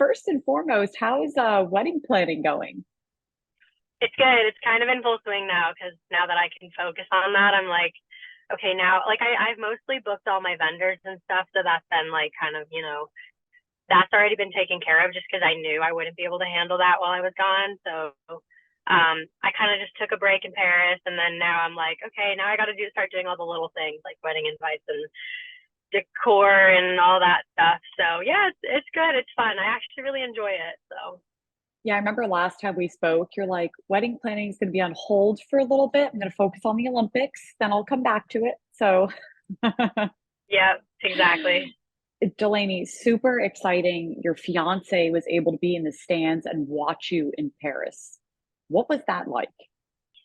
first and foremost, how's wedding planning going? It's good. It's kind of in full swing now because now that I can focus on that, I'm like, okay, now like I've mostly booked all my vendors and stuff, so that's been like kind of, that's already been taken care of just because I knew I wouldn't be able to handle that while I was gone. So I kind of just took a break in Paris, and then now I'm like, okay, now I got to start doing all the little things like wedding invites and decor and all that stuff. So yeah, it's good. It's fun. I actually really enjoy it. So Yeah, I remember last time we spoke, you're like, wedding planning is going to be on hold for a little bit. I'm going to focus on the Olympics, then I'll come back to it. So, yeah, exactly. Delaney, super exciting. Your fiance was able to be in the stands and watch you in Paris. What was that like?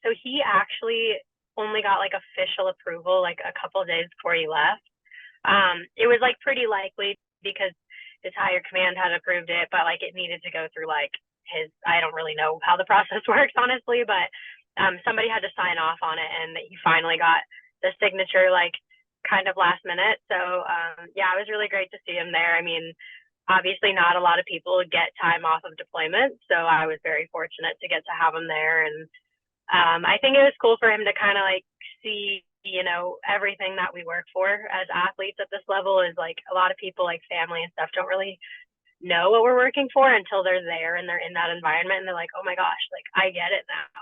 So he actually only got like official approval like a couple of days before he left. It was like pretty likely because his higher command had approved it, but like it needed to go through like his, I don't really know how the process works, honestly, but somebody had to sign off on it, and he finally got the signature like kind of last minute. So yeah, it was really great to see him there. I mean, obviously not a lot of people get time off of deployment, so I was very fortunate to get to have him there. And I think it was cool for him to kind of like see, everything that we work for as athletes at this level is like a lot of people, like family and stuff, don't really know what we're working for until they're there and they're in that environment, and they're like, oh my gosh, like I get it now.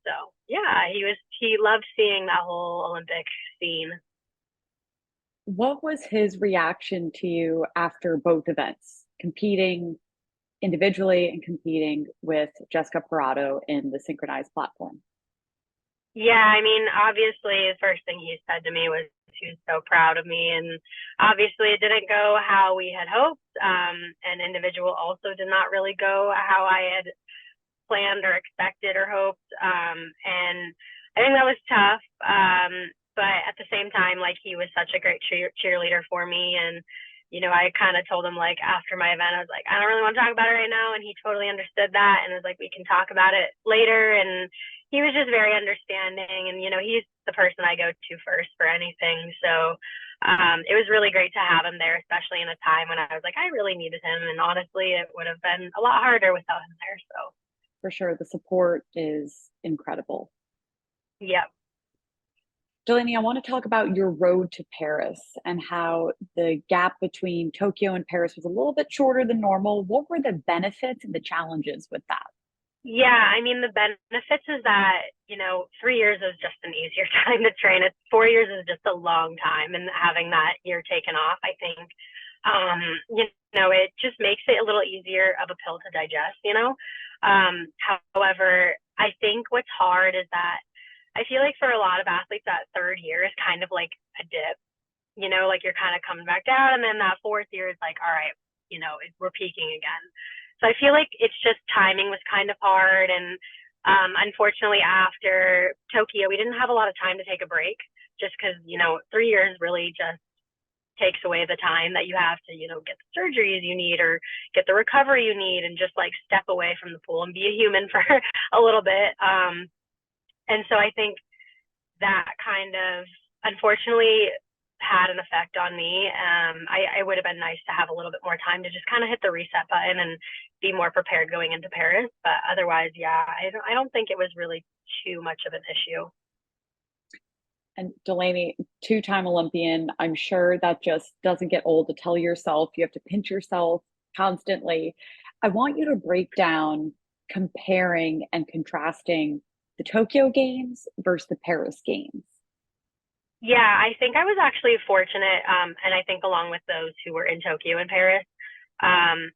So yeah, he loved seeing that whole Olympic scene. What was his reaction to you after both events, competing individually and competing with Jessica Parado in the synchronized platform? Yeah, I mean, obviously, the first thing he said to me was he was so proud of me. And obviously, it didn't go how we had hoped. And individual also did not really go how I had planned or expected or hoped. And I think that was tough. But at the same time, like, he was such a great cheerleader for me. And, I kind of told him, like, after my event, I was like, I don't really want to talk about it right now. And he totally understood that and was like, we can talk about it later. And he was just very understanding. And, he's the person I go to first for anything. So it was really great to have him there, especially in a time when I was like, I really needed him. And honestly, it would have been a lot harder without him there. So, For sure, the support is incredible. yeah. Delaney, I want to talk about your road to Paris and how the gap between Tokyo and Paris was a little bit shorter than normal. What were the benefits and the challenges with that? Yeah, I mean, the benefits is that, 3 years is just an easier time to train. It's 4 years is just a long time, and having that year taken off, I think, um, it just makes it a little easier of a pill to digest. However, I think what's hard is that I feel like for a lot of athletes, that third year is kind of like a dip, like you're kind of coming back down, and then that fourth year is like, all right, we're peaking again. So I feel like it's just timing was kind of hard. And unfortunately, after Tokyo, we didn't have a lot of time to take a break just because, 3 years really just takes away the time that you have to, get the surgeries you need or get the recovery you need and just like step away from the pool and be a human for a little bit. And so I think that kind of unfortunately had an effect on me. I would have been nice to have a little bit more time to just kind of hit the reset button and be more prepared going into Paris. But otherwise, yeah, I don't think it was really too much of an issue. And Delaney, two-time Olympian, I'm sure that just doesn't get old to tell yourself. You have to pinch yourself constantly. I want you to break down comparing and contrasting the Tokyo Games versus the Paris Games. Yeah, I think I was actually fortunate, and I think along with those who were in Tokyo and Paris, um,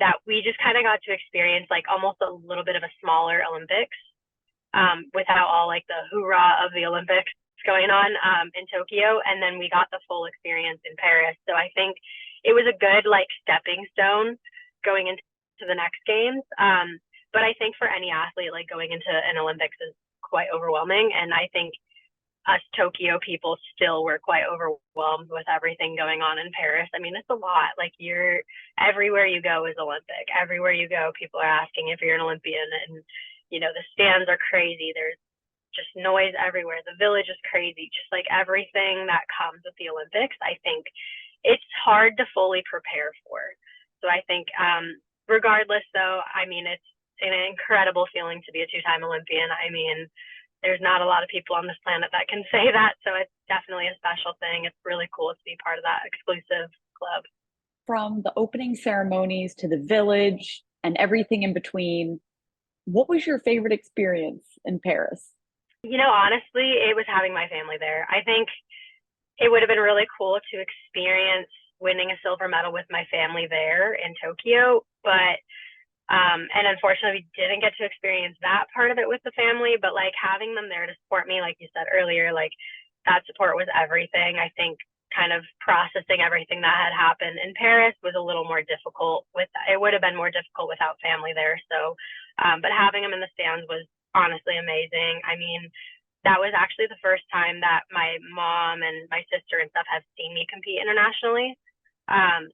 that we just kind of got to experience like almost a little bit of a smaller Olympics without all like the hoorah of the Olympics going on in Tokyo, and then we got the full experience in Paris. So I think it was a good like stepping stone going into the next games. But I think for any athlete, like going into an Olympics is quite overwhelming, and I think us Tokyo people still were quite overwhelmed with everything going on in Paris. I mean, it's a lot. Like you're everywhere you go is Olympic. Everywhere you go, people are asking if you're an Olympian, and the stands are crazy. There's just noise everywhere. The village is crazy. Just like everything that comes with the Olympics, I think it's hard to fully prepare for. So I think, regardless, though, I mean, it's an incredible feeling to be a two-time Olympian. I mean, there's not a lot of people on this planet that can say that. So it's definitely a special thing. It's really cool to be part of that exclusive club. From the opening ceremonies to the village and everything in between, what was your favorite experience in Paris? Honestly, it was having my family there. I think it would have been really cool to experience winning a silver medal with my family there in Tokyo, but and unfortunately, we didn't get to experience that part of it with the family, but like having them there to support me, like you said earlier, like that support was everything. I think kind of processing everything that had happened in Paris was a little more difficult it would have been more difficult without family there. So, but having them in the stands was honestly amazing. I mean, that was actually the first time that my mom and my sister and stuff have seen me compete internationally.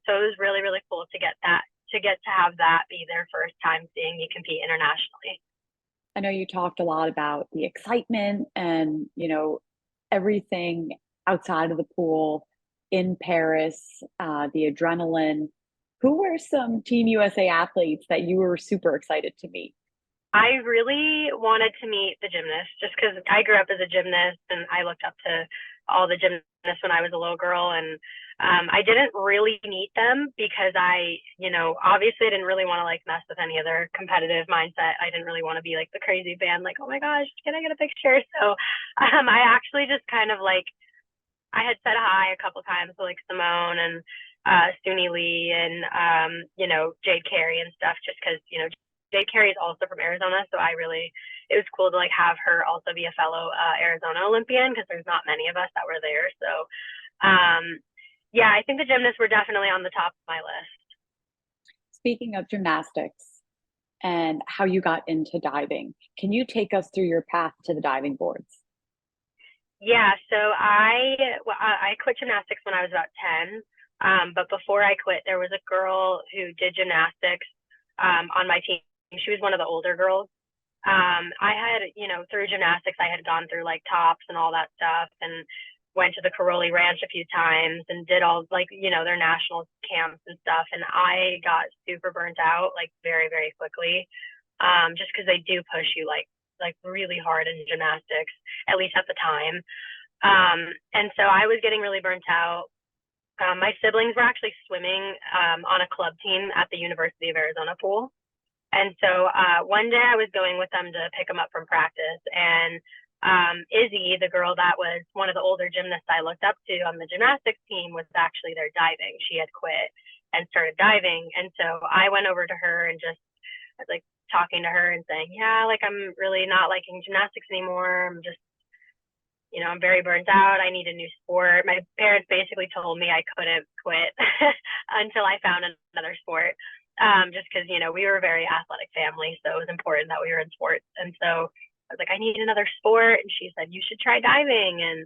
So it was really, really cool to get to have that be their first time seeing me compete internationally. I know you talked a lot about the excitement and, everything outside of the pool in Paris, the adrenaline. Who were some Team USA athletes that you were super excited to meet? I really wanted to meet the gymnasts just because I grew up as a gymnast and I looked up to all the gymnasts when I was a little girl. And I didn't really meet them because obviously I didn't really want to like mess with any other competitive mindset. I didn't really want to be like the crazy fan, like, oh my gosh, can I get a picture? So I actually just kind of like, I had said hi a couple times to like Simone and Suni Lee and Jade Carey and stuff, just because Jade Carey is also from Arizona, so it was cool to like have her also be a fellow Arizona Olympian because there's not many of us that were there. So yeah, I think the gymnasts were definitely on the top of my list. Speaking of gymnastics and how you got into diving, can you take us through your path to the diving boards? Yeah, so I quit gymnastics when I was about 10. But before I quit, there was a girl who did gymnastics on my team. She was one of the older girls. I had, through gymnastics, I had gone through like tops and all that stuff and went to the Caroli Ranch a few times and did all like, their national camps and stuff. And I got super burnt out like very, very quickly, just because they do push you like really hard in gymnastics, at least at the time. And so I was getting really burnt out. My siblings were actually swimming on a club team at the University of Arizona pool. And so one day I was going with them to pick them up from practice. And Izzy, the girl that was one of the older gymnasts I looked up to on the gymnastics team, was actually there diving. She had quit and started diving. And so I went over to her and just I was like talking to her and saying, yeah, like I'm really not liking gymnastics anymore. I'm just I'm very burnt out. I need a new sport. My parents basically told me I couldn't quit until I found another sport. Just because, we were a very athletic family. So it was important that we were in sports. And so I was like, I need another sport. And she said, you should try diving. And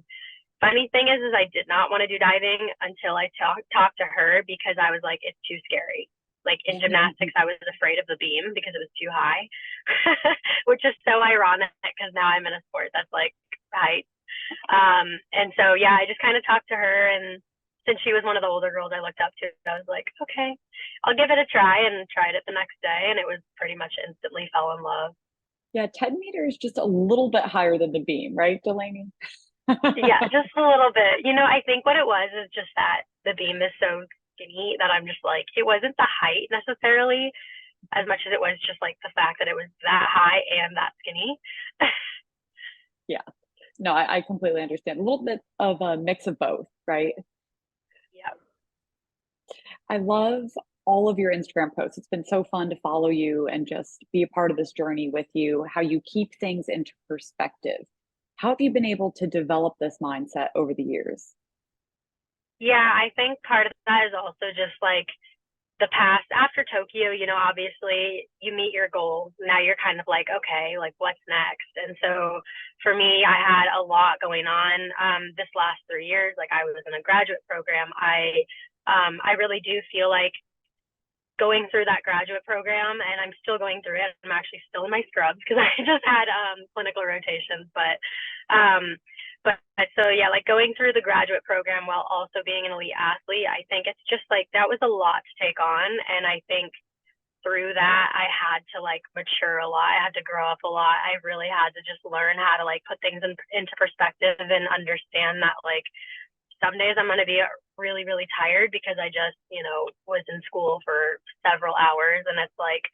funny thing is I did not want to do diving until I talked to her because I was like, it's too scary. Like in gymnastics, I was afraid of the beam because it was too high, which is so ironic because now I'm in a sport that's like height. And so, yeah, I just kind of talked to her, and since she was one of the older girls I looked up to, I was like, okay, I'll give it a try, and tried it the next day, and it was pretty much instantly fell in love. Yeah, 10 meters just a little bit higher than the beam, right, Delaney? Yeah, just a little bit. I think what it was is just that the beam is so skinny that I'm just like, it wasn't the height necessarily as much as it was just like the fact that it was that high and that skinny. Yeah. No, I completely understand. A little bit of a mix of both, right? Yeah. I love all of your Instagram posts. It's been so fun to follow you and just be a part of this journey with you, how you keep things into perspective. How have you been able to develop this mindset over the years? Yeah, I think part of that is also just like the past after Tokyo, obviously you meet your goals. Now you're kind of like, okay, like what's next? And so for me, I had a lot going on this last 3 years. Like I was in a graduate program. I really do feel like going through that graduate program, and I'm still going through it. I'm actually still in my scrubs because I just had clinical rotations, but but so yeah, like going through the graduate program while also being an elite athlete, I think it's just like that was a lot to take on. And I think through that I had to like mature a lot. I had to grow up a lot. I really had to just learn how to like put things into perspective and understand that like some days I'm going to be really, really tired because I just, was in school for several hours, and it's like,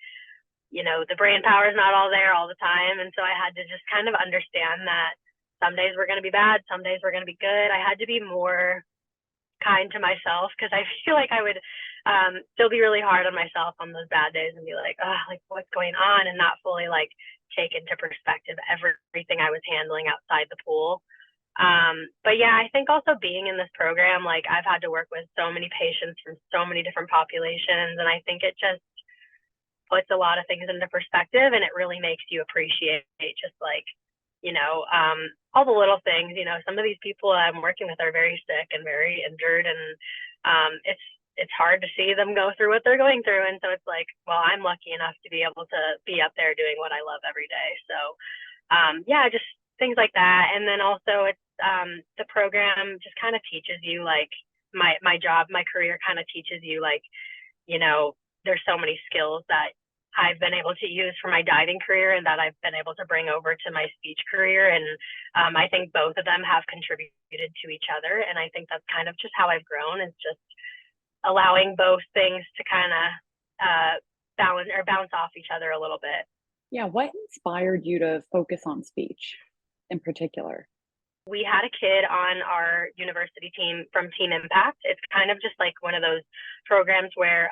the brain power is not all there all the time. And so I had to just kind of understand that some days were going to be bad, some days were going to be good. I had to be more kind to myself because I feel like I would still be really hard on myself on those bad days and be like, oh, like what's going on, and not fully like take into perspective everything I was handling outside the pool. But yeah, I think also being in this program, like I've had to work with so many patients from so many different populations, and I think it just puts a lot of things into perspective, and it really makes you appreciate just like, all the little things. Some of these people I'm working with are very sick and very injured, and it's hard to see them go through what they're going through. And so it's like, well, I'm lucky enough to be able to be up there doing what I love every day. So yeah, just things like that. And then also it's the program just kind of teaches you like my job, my career kind of teaches you like, there's so many skills that I've been able to use for my diving career and that I've been able to bring over to my speech career. And I think both of them have contributed to each other. And I think that's kind of just how I've grown, is just allowing both things to kind of balance or bounce off each other a little bit. Yeah, what inspired you to focus on speech in particular? We had a kid on our university team from Team Impact. It's kind of just like one of those programs where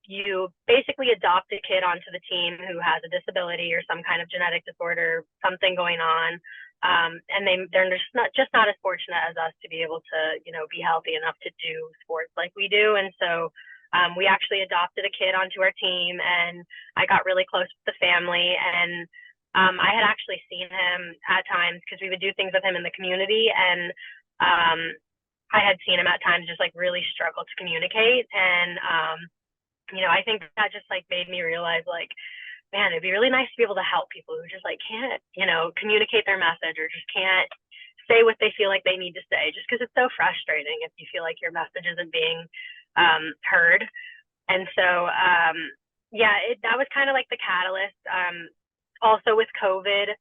you basically adopt a kid onto the team who has a disability or some kind of genetic disorder, something going on. And they're just not as fortunate as us to be able to, be healthy enough to do sports like we do. And so we actually adopted a kid onto our team, and I got really close with the family. And I had actually seen him at times because we would do things with him in the community. And I had seen him at times just like really struggle to communicate. And I think that just like made me realize like, man, it'd be really nice to be able to help people who just like can't, communicate their message or just can't say what they feel like they need to say, just because it's so frustrating if you feel like your message isn't being heard. And so, yeah, that was kind of like the catalyst. Also with COVID,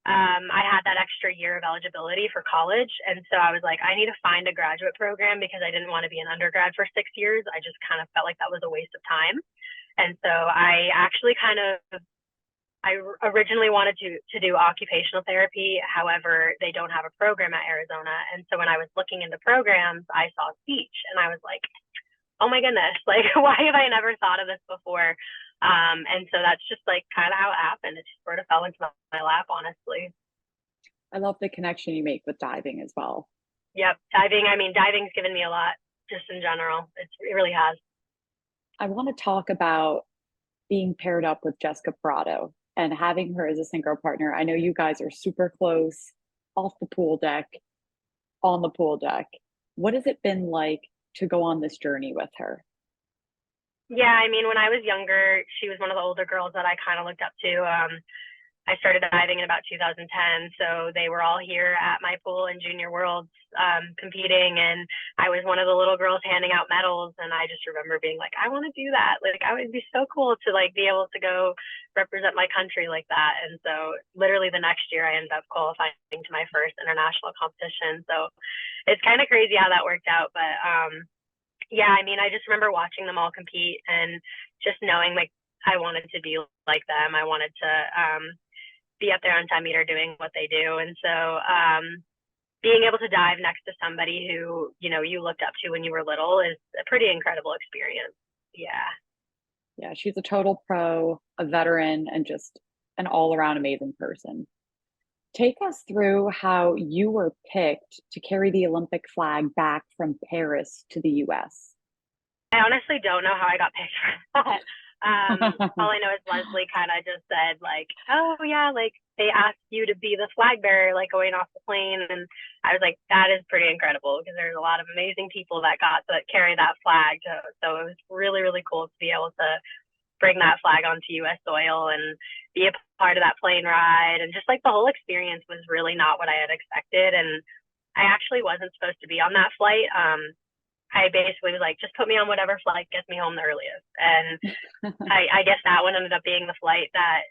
I had that extra year of eligibility for college. And so I was like, I need to find a graduate program because I didn't want to be an undergrad for 6 years. I just kind of felt like that was a waste of time. And so I actually I originally wanted to do occupational therapy. However, they don't have a program at Arizona. And so when I was looking into programs, I saw speech and I was like, oh my goodness, like, why have I never thought of this before? And so that's just like kind of how it happened. It just sort of fell into my lap, honestly. I love the connection you make with diving as well. Yep. Diving. I mean, diving's given me a lot just in general. It really has. I want to talk about being paired up with Jessica Prado and having her as a synchro partner. I know you guys are super close off the pool deck, on the pool deck. What has it been like to go on this journey with her? Yeah. I mean, when I was younger, she was one of the older girls that I kind of looked up to. I started diving in about 2010. So they were all here at my pool in Junior Worlds competing. And I was one of the little girls handing out medals. And I just remember being like, I want to do that. Like, I would be so cool to like be able to go represent my country like that. And so literally the next year I ended up qualifying to my first international competition. So it's kind of crazy how that worked out. But yeah, I mean, I just remember watching them all compete and just knowing like I wanted to be like them. I wanted to be up there on 10 meter doing what they do. And so being able to dive next to somebody who, you looked up to when you were little is a pretty incredible experience. Yeah. Yeah, she's a total pro, a veteran, and just an all around amazing person. Take us through how you were picked to carry the Olympic flag back from Paris to the US. I honestly don't know how I got picked for that. All I know is Leslie kind of just said like, oh yeah, like they asked you to be the flag bearer, like going off the plane. And I was like, that is pretty incredible because there's a lot of amazing people that got to carry that flag. So it was really, really cool to be able to bring that flag onto US soil and be a part of that plane ride, and just like the whole experience was really not what I had expected. And I actually wasn't supposed to be on that flight. I basically was like, just put me on whatever flight gets me home the earliest. And I guess that one ended up being the flight that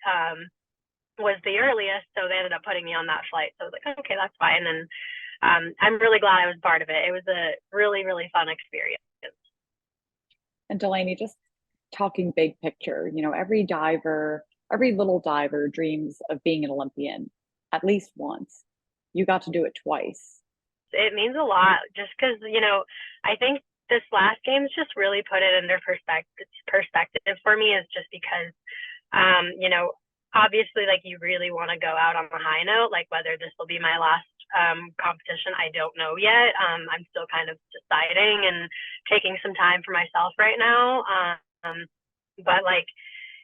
was the earliest. So they ended up putting me on that flight. So I was like, okay, that's fine. And I'm really glad I was part of it. It was a really, really fun experience. And Delaney, just talking big picture, every diver, every little diver dreams of being an Olympian at least once. You got to do it twice. It means a lot just because, I think this last game's just really put it in their perspective for me, is just because, obviously, like, you really want to go out on a high note. Like, whether this will be my last competition, I don't know yet. I'm still kind of deciding and taking some time for myself right now. But like,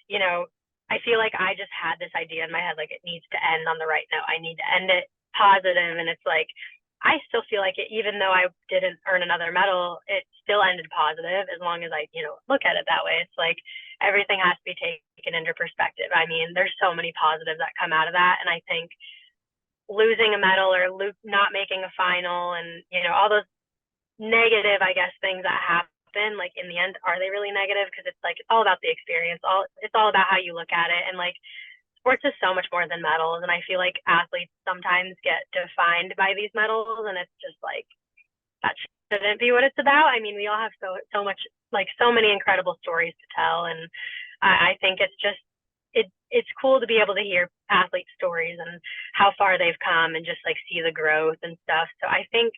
I feel like I just had this idea in my head, like, it needs to end on the right note. I need to end it positive. And it's like, I still feel like it, even though I didn't earn another medal, it still ended positive as long as I, look at it that way. It's like everything has to be taken into perspective. I mean, there's so many positives that come out of that. And I think losing a medal or not making a final and, all those negative, I guess, things that happen, like, in the end, are they really negative? Because it's like, it's all about the experience. It's all about how you look at it. And like, sports is so much more than medals. And I feel like athletes sometimes get defined by these medals, and it's just like, that shouldn't be what it's about. I mean, we all have so much, like, so many incredible stories to tell. And I think it's just, it's cool to be able to hear athlete stories and how far they've come and just like see the growth and stuff. So I think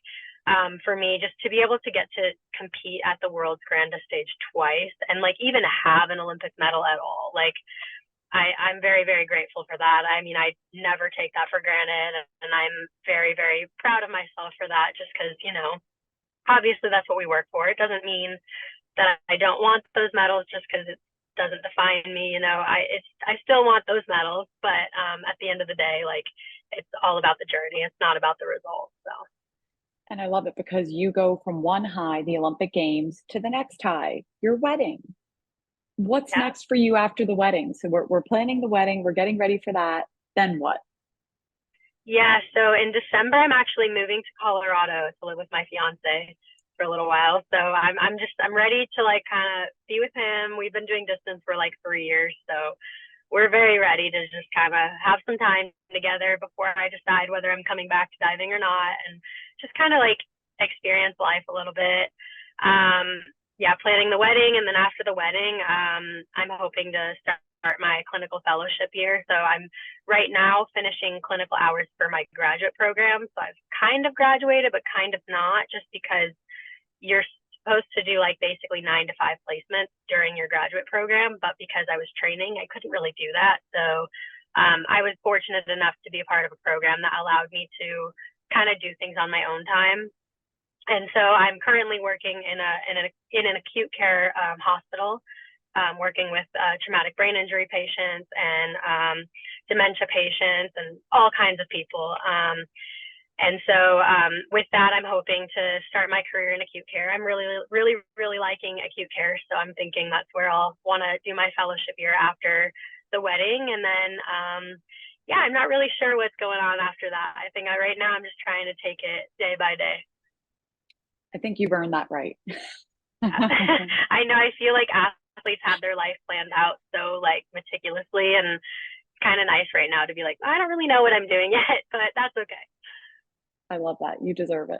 for me, just to be able to get to compete at the world's grandest stage twice, and like even have an Olympic medal at all, like, I'm very, very grateful for that. I mean, I never take that for granted. And I'm very, very proud of myself for that, just because, obviously that's what we work for. It doesn't mean that I don't want those medals just because it doesn't define me. I still want those medals, but at the end of the day, like, it's all about the journey. It's not about the results. So. And I love it because you go from one high, the Olympic Games, to the next high, your wedding. What's Yeah. next for you after the wedding? So we're planning the wedding, we're getting ready for that. Then what? Yeah, so in December I'm actually moving to Colorado to live with my fiance for a little while. So I'm ready to like kind of be with him. We've been doing distance for like 3 years, so we're very ready to just kind of have some time together before I decide whether I'm coming back to diving or not, and just kind of like experience life a little bit. Yeah, planning the wedding, and then after the wedding, I'm hoping to start my clinical fellowship here. So I'm right now finishing clinical hours for my graduate program. So I've kind of graduated, but kind of not, just because you're supposed to do like basically 9 to 5 placements during your graduate program. But because I was training, I couldn't really do that. So I was fortunate enough to be a part of a program that allowed me to kind of do things on my own time. And so I'm currently working in an acute care hospital, working with traumatic brain injury patients and dementia patients and all kinds of people. And so with that, I'm hoping to start my career in acute care. I'm really, really, really liking acute care. So I'm thinking that's where I'll want to do my fellowship year after the wedding. And then, yeah, I'm not really sure what's going on after that. I think right now I'm just trying to take it day by day. I think you've earned that right. I know, I feel like athletes have their life planned out so like meticulously, and it's kind of nice right now to be like, I don't really know what I'm doing yet, but that's okay. I love that. You deserve it.